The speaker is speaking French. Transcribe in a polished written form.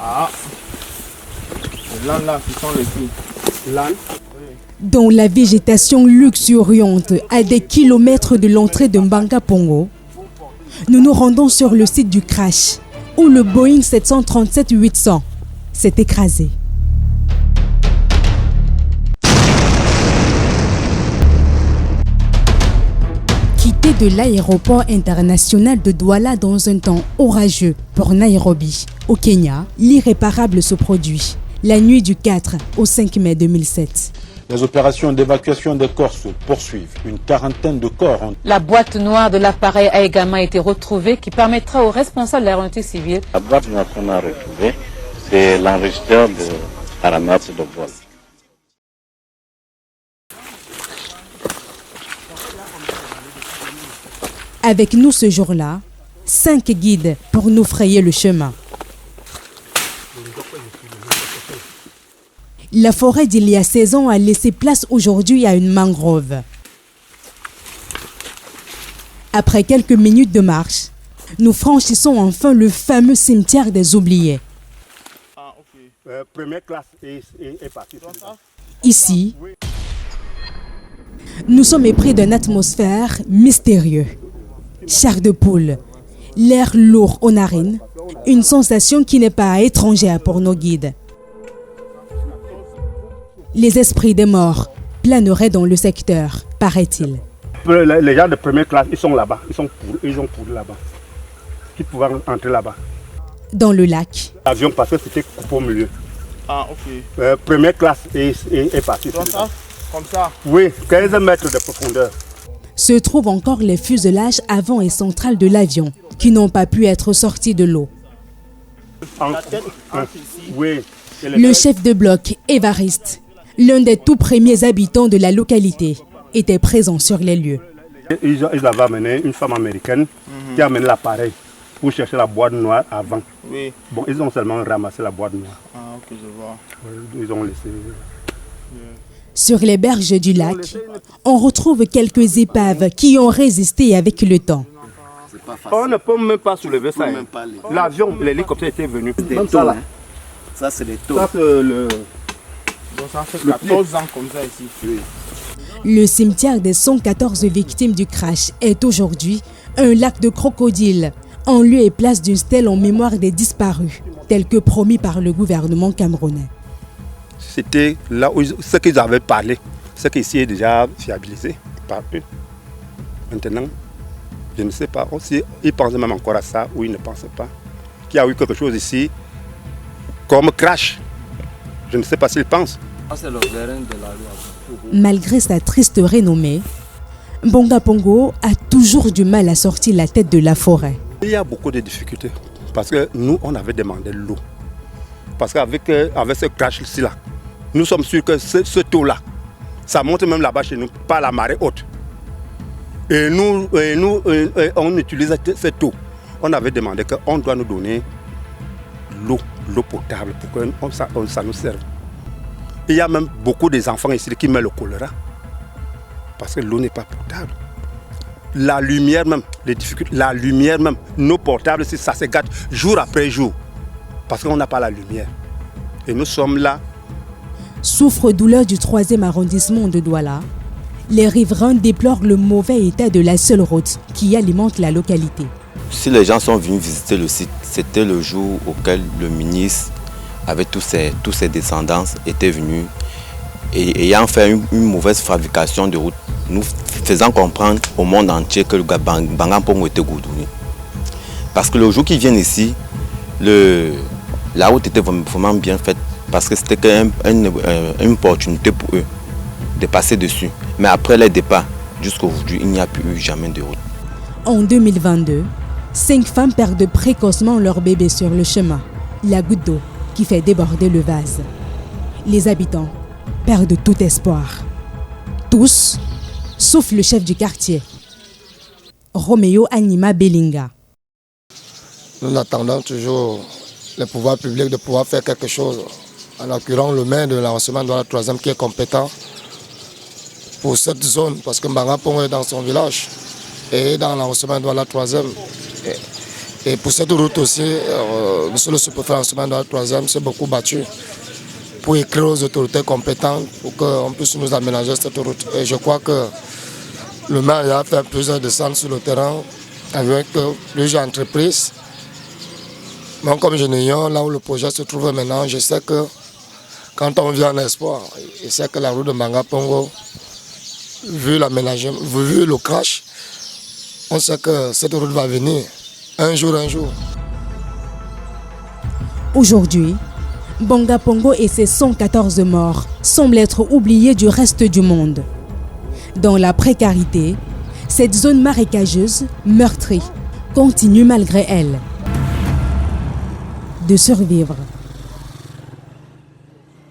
Ah, l'âne là, ce sont les filles. L'âne. Dans la végétation luxuriante, à des kilomètres de l'entrée de Mbanga Pongo, nous nous rendons sur le site du crash, où le Boeing 737-800 s'est écrasé. Quitté de l'aéroport international de Douala dans un temps orageux pour Nairobi, au Kenya, l'irréparable se produit. La nuit du 4 au 5 mai 2007. Les opérations d'évacuation des corps se poursuivent. Une quarantaine de corps ont... La boîte noire de l'appareil a également été retrouvée qui permettra aux responsables de l'aéronautique civile. La boîte noire qu'on a retrouvée, c'est l'enregistreur de paramètres de vol. Avec nous ce jour-là, 5 guides pour nous frayer le chemin. La forêt d'il y a 16 ans a laissé place aujourd'hui à une mangrove. Après quelques minutes de marche, nous franchissons enfin le fameux cimetière des oubliés. Ah, ok. Première classe est partie. Ici, nous sommes épris d'une atmosphère mystérieuse. Chair de poule, l'air lourd aux narines, une sensation qui n'est pas étrangère pour nos guides. Les esprits des morts planeraient dans le secteur, paraît-il. Les gens de première classe, ils sont là-bas. Ils ont couru là-bas. Ils pouvaient entrer là-bas. Dans le lac. L'avion, parce que c'était coupé au milieu. Ah, ok. Première classe est partie. Comme ça? Oui, 15 mètres de profondeur. Se trouvent encore les fuselages avant et centrales de l'avion, qui n'ont pas pu être sortis de l'eau. La tête ici. Oui. Le chef de bloc, Évariste, l'un des tout premiers habitants de la localité, était présent sur les lieux. Ils avaient amené une femme américaine qui a amené l'appareil pour chercher la boîte noire avant. Oui. Bon, ils ont seulement ramassé la boîte noire. Ah, ok, je vois. Ils ont laissé. Sur les berges du lac, on retrouve quelques épaves qui ont résisté avec le temps. On ne peut même pas soulever ça. L'avion, l'hélicoptère était venu. Même ça là. Ça, c'est des taux. Ça, c'est le... Donc ça fait 14 ans comme ça ici. Oui. Le cimetière des 114 victimes du crash est aujourd'hui un lac de crocodiles, en lieu et place d'une stèle en mémoire des disparus, tel que promis par le gouvernement camerounais. C'était là où ce qu'ils avaient parlé, ce qui ici est déjà fiabilisé par eux. Maintenant, je ne sais pas si ils pensent même encore à ça ou ils ne pensent pas. Qu'il y a eu quelque chose ici comme crash. Je ne sais pas s'ils pensent. Malgré sa triste renommée, Mbanga Pongo a toujours du mal à sortir la tête de la forêt. Il y a beaucoup de difficultés parce que nous, on avait demandé l'eau. Parce qu'avec ce crash-ci, là, nous sommes sûrs que ce taux-là, ça monte même là-bas chez nous, par la marée haute. Et nous, on utilise cette eau. On avait demandé qu'on doit nous donner l'eau potable pour que ça nous serve. Il y a même beaucoup d'enfants ici qui mettent le choléra parce que l'eau n'est pas potable. La lumière même, les difficultés, la lumière même, nos portables, ça se gâte jour après jour parce qu'on n'a pas la lumière. Et nous sommes là. Souffre-douleur du 3e arrondissement de Douala, les riverains déplorent le mauvais état de la seule route qui alimente la localité. Si les gens sont venus visiter le site, c'était le jour auquel le ministre, avec tous ses descendants, était venu et ayant fait une mauvaise fabrication de route, nous faisant comprendre au monde entier que le Mbanga Pongo était goudronné. Parce que le jour qu'ils viennent ici, la route était vraiment bien faite parce que c'était une opportunité pour eux de passer dessus. Mais après le départ, jusqu'à aujourd'hui, il n'y a plus eu jamais de route. En 2022, 5 femmes perdent précocement leur bébé sur le chemin. La goutte d'eau qui fait déborder le vase. Les habitants perdent tout espoir. Tous, sauf le chef du quartier, Roméo Anima Belinga. Nous attendons toujours les pouvoirs publics de pouvoir faire quelque chose, en accueillant le maire de l'arrondissement de la 3e qui est compétent pour cette zone, parce que Mbanga Pongo est dans son village et dans l'arrondissement de la 3e. Et pour cette route aussi, monsieur le sous-préfet de la 3e s'est beaucoup battu pour écrire aux autorités compétentes pour qu'on puisse nous aménager cette route. Et je crois que le maire a fait plusieurs descentes sur le terrain avec plusieurs entreprises. Moi, comme ingénieur, là où le projet se trouve maintenant, je sais que quand on vient en espoir, je sais que la route de Manga-Pongo, vu l'aménagement, vu le crash, on sait que cette route va venir un jour. Aujourd'hui, Manga-Pongo et ses 114 morts semblent être oubliés du reste du monde. Dans la précarité, cette zone marécageuse, meurtrie, continue malgré elle de survivre.